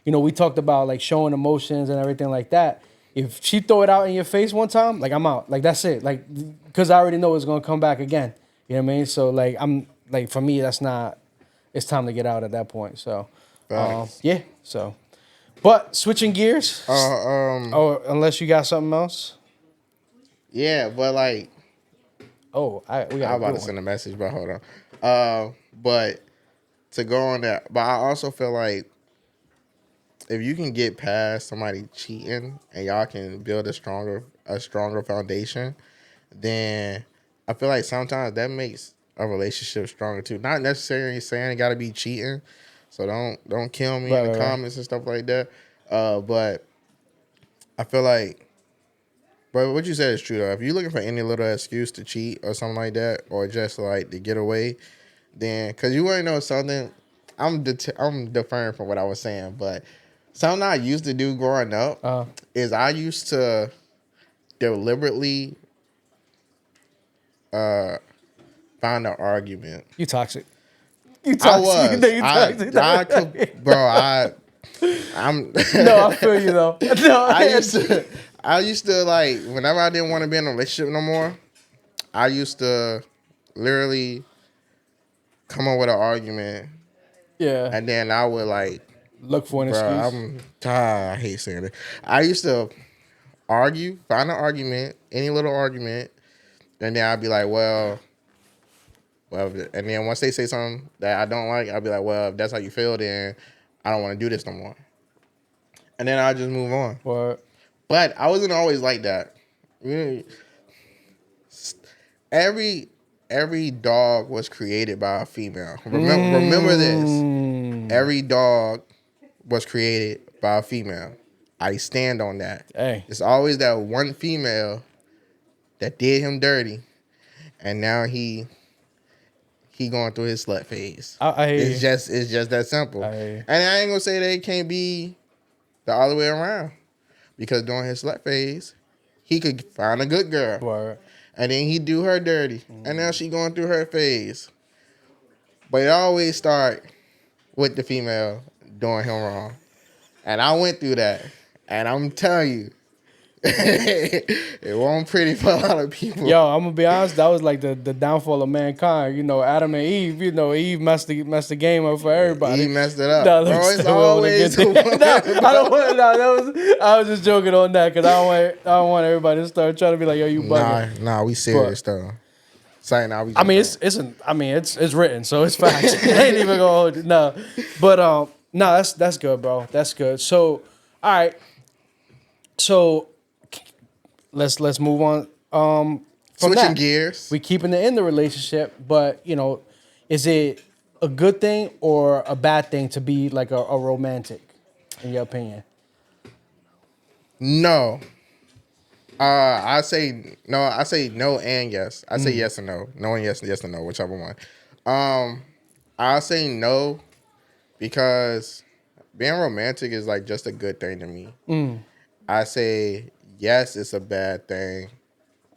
we talked about like showing emotions and everything like that. If she throw it out in your face one time, like I'm out. Like that's it. Like because I already know it's gonna come back again. You know what I mean? So like I'm like for me, that's not. It's time to get out at that point. So, Facts. yeah. So, but switching gears. Oh, unless you got something else. Yeah, but like Oh, we got I'm a about good to send one. a message, but hold on. But to go on that, but I also feel like if you can get past somebody cheating and y'all can build a stronger foundation, then I feel like sometimes that makes a relationship stronger too. Not necessarily saying it got to be cheating, so don't kill me in the Right. comments and stuff like that. But I feel like, but what you said is true though. If you're looking for any little excuse to cheat or something like that, or just like to get away, then because you want to know something, I'm deferring from what I was saying, but something I used to do growing up is I used to deliberately find an argument. You toxic. You I toxic. was. You toxic. I'm. No, I feel you though. No, I used to like whenever I didn't want to be in a relationship no more. I used to literally come up with an argument, yeah. and then I would like, Look for an bro, excuse. I hate saying it. I used to argue, find an argument, any little argument, and then I'd be like, well, and then once they say something that I don't like, I'll be like, well, if that's how you feel, then I don't want to do this no more. And then I'll just move on. Or But I wasn't always like that. Really, every dog was created by a female. Remember this. Every dog was created by a female. I stand on that. Hey. It's always that one female that did him dirty, and now he going through his slut phase. I hear It's you. just that simple. I hear you. And I ain't gonna say that it can't be the other way around, because during his slut phase, he could find a good girl, Word. and then he do her dirty, and now she going through her phase. But it always start with the female doing him wrong, and I went through that, and I'm telling you, it wasn't pretty for a lot of people. Yo, I'm gonna be honest. That was like the downfall of mankind. You know, Adam and Eve. You know, Eve messed the game up for everybody. He messed it up. No, Bro, let's it's still wanna always get there. the No, woman. I don't want. No, I was just joking on that because I don't want everybody to start trying to be like, yo, you bugging. Nah, we serious though. Saying now we. I mean, it's written, so it's facts. I ain't even gonna hold it. No, but no, that's good, bro. That's good. So, all right. So, let's move on. From Switching that, gears. we keeping it in the relationship, but you know, is it a good thing or a bad thing to be like a romantic, in your opinion? No. I say no. I say no and yes. I say yes and no. No and yes and no, whichever one. I say no because being romantic is like just a good thing to me. I say yes, it's a bad thing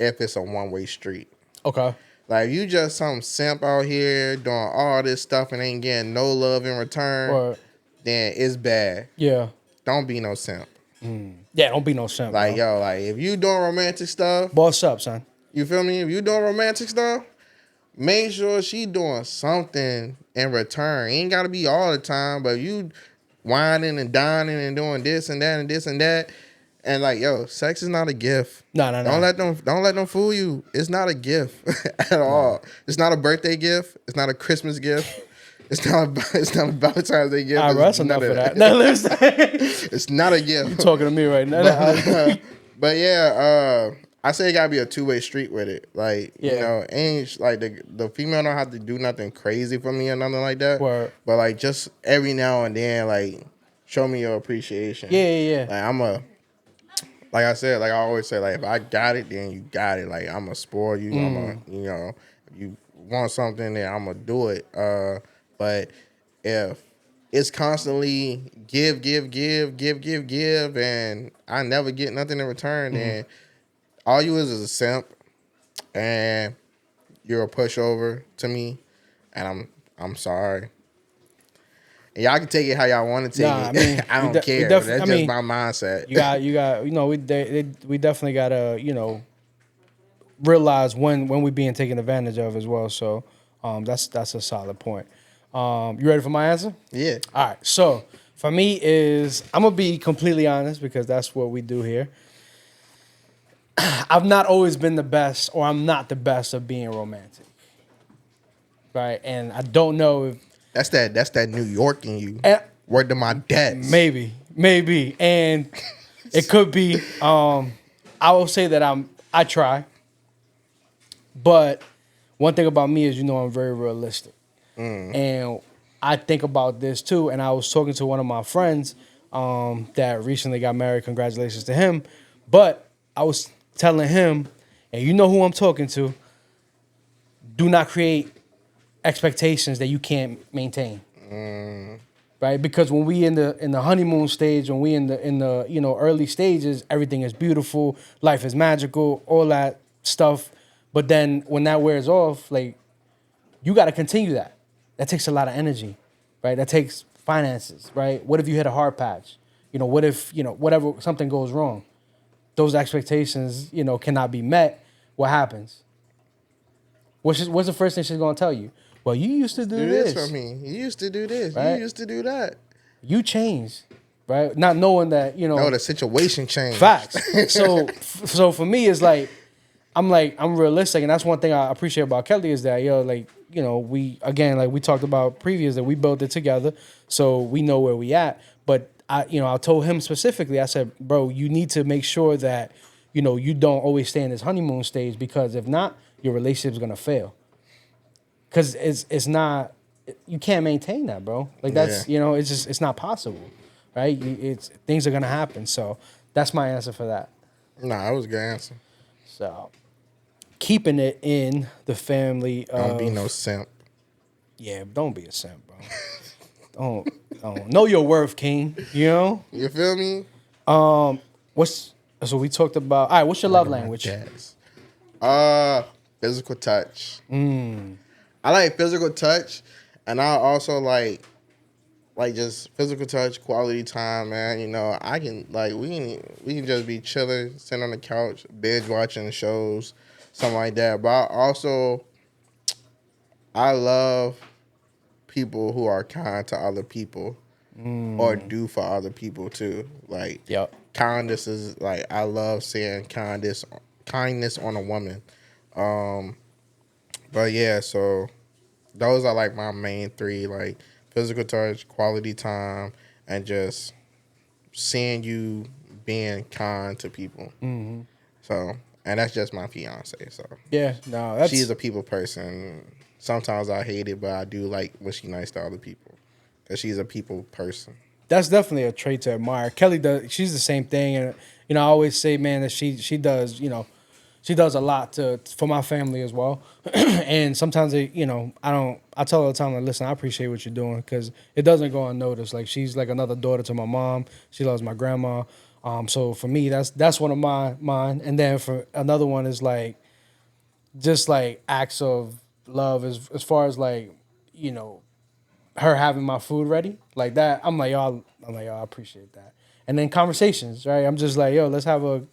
if it's a one-way street. Okay. Like you just some simp out here doing all this stuff and ain't getting no love in return, Or then it's bad. yeah, Don't be no simp. yeah. Don't be no simp. Like Bro. yo, like if you doing romantic stuff, Boss up, son. you feel me? If you doing romantic stuff, make sure she doing something in return. Ain't gotta be all the time, but you whining and dining and doing this and that and this and that. And like, yo, sex is not a gift. No. Don't let them fool you. It's not a gift at all. It's not a birthday gift. It's not a Christmas gift. It's not a Valentine's Day gift. All right, bro, that's It's enough none of that. that. No, listen. It's not a gift. You talking to me right now? But yeah, I say it gotta be a two-way street with it. Like, Yeah. you know, ain't like the female don't have to do nothing crazy for me or nothing like that. Word. But like just every now and then, like show me your appreciation. Yeah. Like like I said, like I always say, like if I got it, then you got it. Like I'm gonna spoil you. You know, if you want something, then I'm gonna do it. But if it's constantly give, and I never get nothing in return, then all you is a simp, and you're a pushover to me, and I'm sorry. And y'all can take it how y'all want to take Nah, it. I mean, I don't care. That's just my mindset. You got. You know, we definitely gotta. You know, realize when we're being taken advantage of as well. So that's a solid point. You ready for my answer? Yeah. All right. So for me is I'm gonna be completely honest because that's what we do here. I've not always been the best, or I'm not the best of being romantic, right? And I don't know if That's that New York in you. and Word to my dads. maybe, and it could be. I will say that I try, but one thing about me is I'm very realistic, and I think about this too. And I was talking to one of my friends that recently got married. Congratulations to him. But I was telling him, and you know who I'm talking to. Do not create expectations that you can't maintain. Right? Because when we in the honeymoon stage, when we in the early stages, everything is beautiful, life is magical, all that stuff. But then when that wears off, like you got to continue that. That takes a lot of energy, right? That takes finances, right? What if you hit a hard patch? What if whatever something goes wrong? Those expectations, cannot be met. What happens? What's the first thing she's gonna tell you? Well, you used to do this for me. You used to do this. Right? You used to do that. You changed, right? Not knowing that, No, the situation changed. Facts. So for me, it's like I'm realistic, and that's one thing I appreciate about Kelly is that we talked about previous that we built it together, so we know where we at. But I told him specifically, I said, bro, you need to make sure that you don't always stay in this honeymoon stage, because if not, your relationship's gonna fail. Because it's not, you can't maintain that, bro. Like that's it's not possible, right? Things are gonna happen. So that's my answer for that. Nah, that was a good answer. So keeping it in the family. Don't be no simp. Yeah, don't be a simp, bro. don't know your worth, King. You feel me? So we talked about. All right, what's your love language? Physical touch. I like physical touch, and I also like just physical touch, quality time, man. I can we can just be chilling, sitting on the couch, binge watching shows, something like that. But I love people who are kind to other people or do for other people too. Like, yep. Kindness is I love seeing kindness on a woman. But yeah, so those are like my main three, like physical touch, quality time, and just seeing you being kind to people. Mm-hmm. So, and that's just my fiance. So yeah, no, she's a people person. Sometimes I hate it, but I do like when she's nice to other people, because she's a people person. That's definitely a trait to admire. Kelly does. She's the same thing, and I always say, man, that she does. She does a lot for my family as well. And sometimes I tell her all the time, like, listen, I appreciate what you're doing, because it doesn't go unnoticed. Like, she's like another daughter to my mom. She loves my grandma. So for me, that's one of mine. And then for another one is like, just like acts of love as far as like, her having my food ready like that. I'm like, yo, I appreciate that. And then conversations, right? I'm just like, yo, let's have a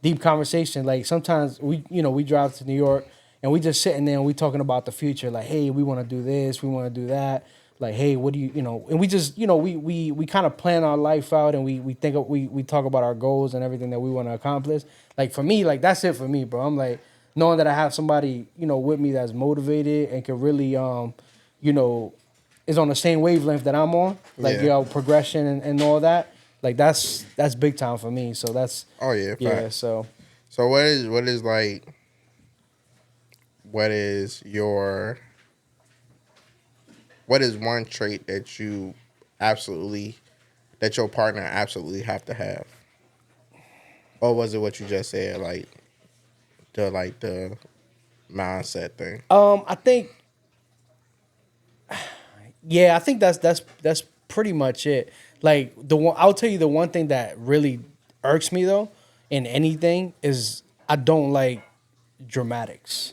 deep conversation. Like sometimes we drive to New York and we just sitting there and we talking about the future. Like, hey, we want to do this, we want to do that. Like, hey, what do and we just, we kind of plan our life out, and we think we talk about our goals and everything that we want to accomplish. Like for me, like that's it for me, bro. I'm like, knowing that I have somebody, with me that's motivated and can really, is on the same wavelength that I'm on. Like, progression and all that. Like that's big time for me. So that's fact. So what is one trait that your partner absolutely have to have? Or was it what you just said, like the mindset thing? I think that's pretty much it. Like I'll tell you the one thing that really irks me though in anything is I don't like dramatics.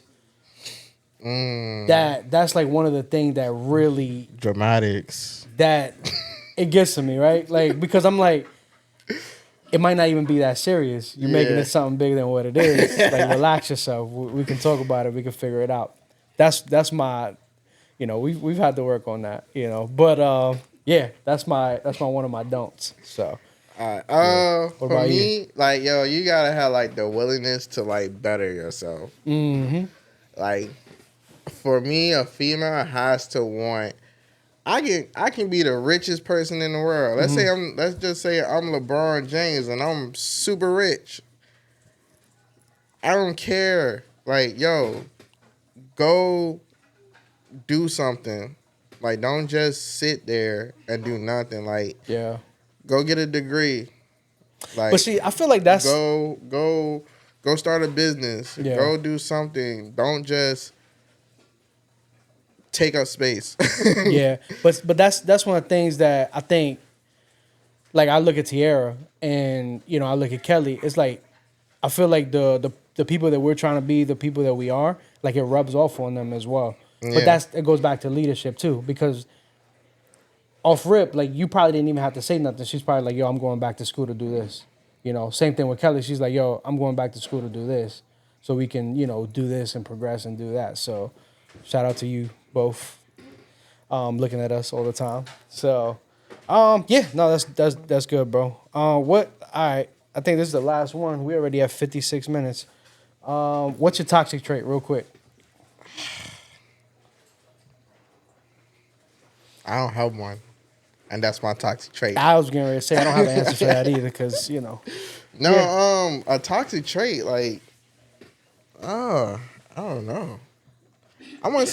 That's like one of the things that really dramatics that it gets to me, right? Like because I'm like, it might not even be that serious. You're making Yeah. it something bigger than what it is. Like, relax yourself. We can talk about it. We can figure it out. That's my, we've had to work on that, But yeah, that's my one of my don'ts. So Alright. What For about you? me, like, yo, you gotta have like the willingness to like better yourself. Mm-hmm. Like, for me, a female has to want. I can be the richest person in the world. Let's just say I'm LeBron James and I'm super rich. I don't care. Like, yo, go do something. Like, don't just sit there and do nothing. Like, Yeah. go get a degree. Like, But see, I feel like that's go start a business. Yeah. Go do something. Don't just take up space. yeah. But that's one of the things that I think. Like, I look at Tiara and I look at Kelly. It's like I feel like the people that we're trying to be, the people that we are, like, it rubs off on them as well. Yeah. But it goes back to leadership too, because off rip, like, you probably didn't even have to say nothing. She's probably like, yo, I'm going back to school to do this. Same thing with Kelly. She's like, yo, I'm going back to school to do this, so we can do this and progress and do that. So shout out to you both, looking at us all the time. So yeah, no, that's good, bro. What? All right, I think this is the last one. We already have 56 minutes. What's your toxic trait, real quick? I don't have one, and that's my toxic trait. I was getting ready to say I don't have an answer for that either, because No, Yeah. a toxic trait, like, I don't know. I'll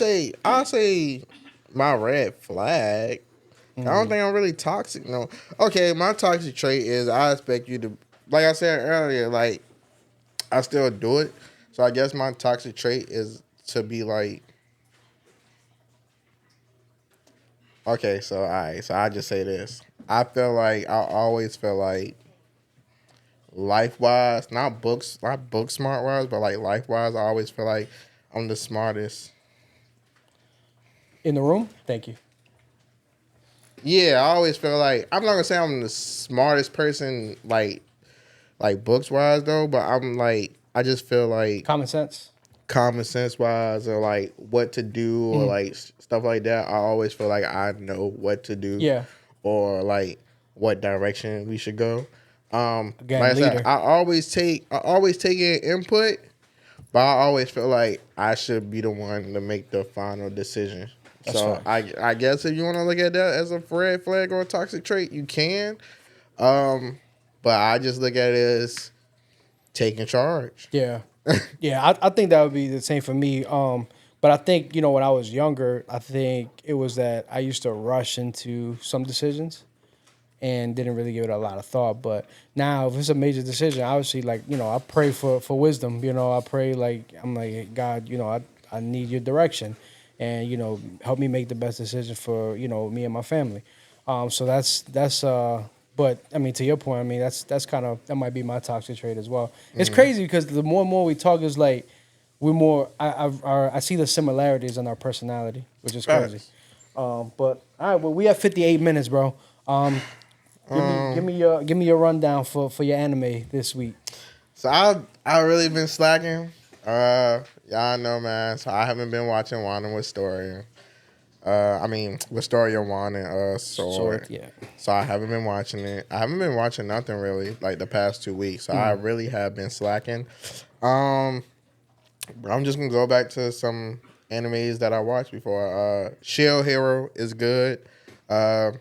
say my red flag. I don't think I'm really toxic. No. Okay, my toxic trait is I expect you to, like I said earlier, like, I still do it. So I guess my toxic trait is to be like, okay, so all right, so I just say this. I always feel like life wise, not book smart wise, but like life wise, I always feel like I'm the smartest. In the room, thank you. Yeah, I always feel like I'm not gonna say I'm the smartest person like books wise though, but I'm like I just feel like Common sense. common sense wise or like what to do or like stuff like that. I always feel like I know what to do. Yeah. Or like what direction we should go. Again, Like I said, leader. I always take in input, but I always feel like I should be the one to make the final decision. That's So I guess if you want to look at that as a red flag or a toxic trait, you can. But I just look at it as taking charge. Yeah. Yeah, I think that would be the same for me. But I think, when I was younger, I think it was that I used to rush into some decisions and didn't really give it a lot of thought. But now, if it's a major decision, obviously, like, I pray for wisdom. I pray, like, I'm like, God, I need your direction. And, help me make the best decision for, me and my family. So that's but I mean, to your point, I mean, that's kind of, that might be my toxic trait as well. It's crazy because the more and more we talk, is like we're more. I see the similarities in our personality, which is crazy. Facts. But all right, well, we have 58 minutes, bro. Give me your rundown for your anime this week. So I really been slacking. Y'all know, man. So I haven't been watching Wanda with Story. With Story of Wanda and Sword. Yeah. So I haven't been watching it. I haven't been watching nothing really like the past 2 weeks. So I really have been slacking. I'm just gonna go back to some animes that I watched before. Shield Hero is good. Guy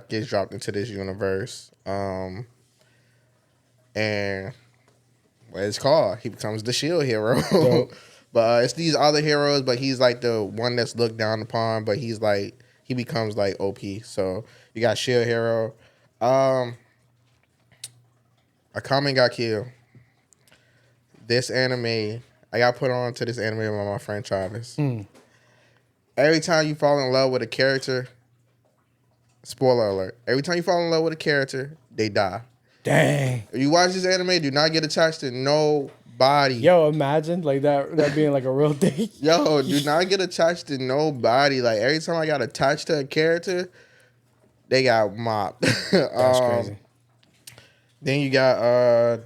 gets dropped into this universe. And what it's called, he becomes the Shield Hero. But it's these other heroes, but he's like the one that's looked down upon, but he becomes like OP. So you got Shield Hero. Akame got killed. This anime, I got put on to this anime by my friend Travis. Every time you fall in love with a character, spoiler alert, every time you fall in love with a character, they die. Dang. If you watch this anime, do not get attached to nobody. Yo, imagine like that being like a real thing. Yo, do not get attached to nobody. Like every time I got attached to a character, they got mopped. That's crazy. Then you got I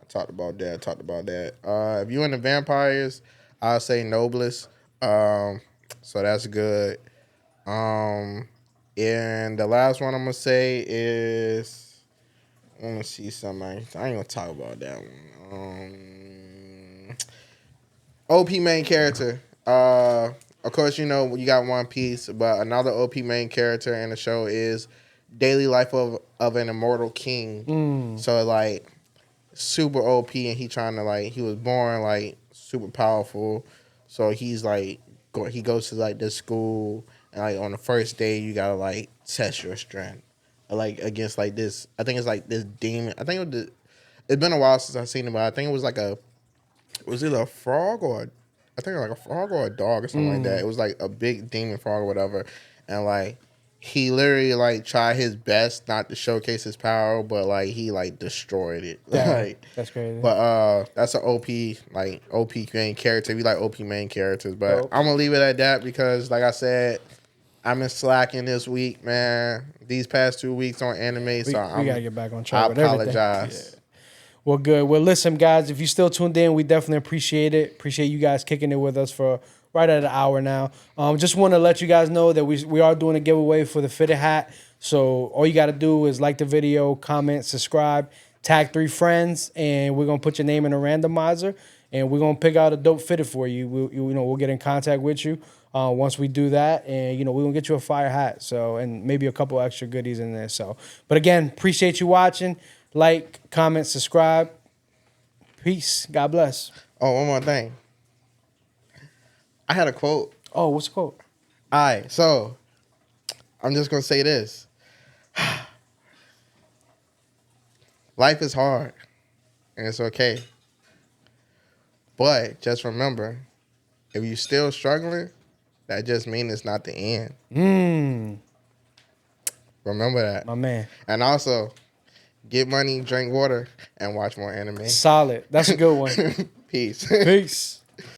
talked about that. If you into vampires, I'll say Noblest. So that's good. And the last one I'm gonna say is, let me see something. I ain't gonna talk about that one. OP main character. Of course, you know you got One Piece, but another OP main character in the show is Daily Life of an Immortal King. So like super OP, and he was born like super powerful. So he's like he goes to like this school, and like on the first day you gotta like test your strength, like against like this. I think it's like this demon. I think it's been a while since I've seen it, but I think it was like was it a frog or I think like a frog or a dog or something like that. It was like a big demon frog or whatever, and like he literally like tried his best not to showcase his power, but like he like destroyed it. Like That's crazy. but that's an OP main character. We like OP main characters, but Dope. I'm gonna leave it at that because like I said, I'm in slacking this week, man. These past 2 weeks on anime, we so gotta get back on track I with everything. apologize. Yeah. Well, good. Well, listen, guys, if you still tuned in, we definitely appreciate it. Appreciate you guys kicking it with us for right at an hour now. Just want to let you guys know that we are doing a giveaway for the fitted hat. So all you got to do is like the video, comment, subscribe, tag 3 friends, and we're gonna put your name in a randomizer, and we're gonna pick out a dope fitted for you. We'll get in contact with you once we do that, and we're gonna get you a fire hat. So and maybe a couple extra goodies in there. So, but again, appreciate you watching. Like, comment, subscribe. Peace. God bless. Oh, one more thing. I had a quote. Oh, what's the quote? All right, so I'm just gonna say this. Life is hard, and it's okay. But just remember, if you're still struggling, that just means it's not the end. Remember that. My man. And also, get money, drink water, and watch more anime. Solid. That's a good one. Peace. Peace.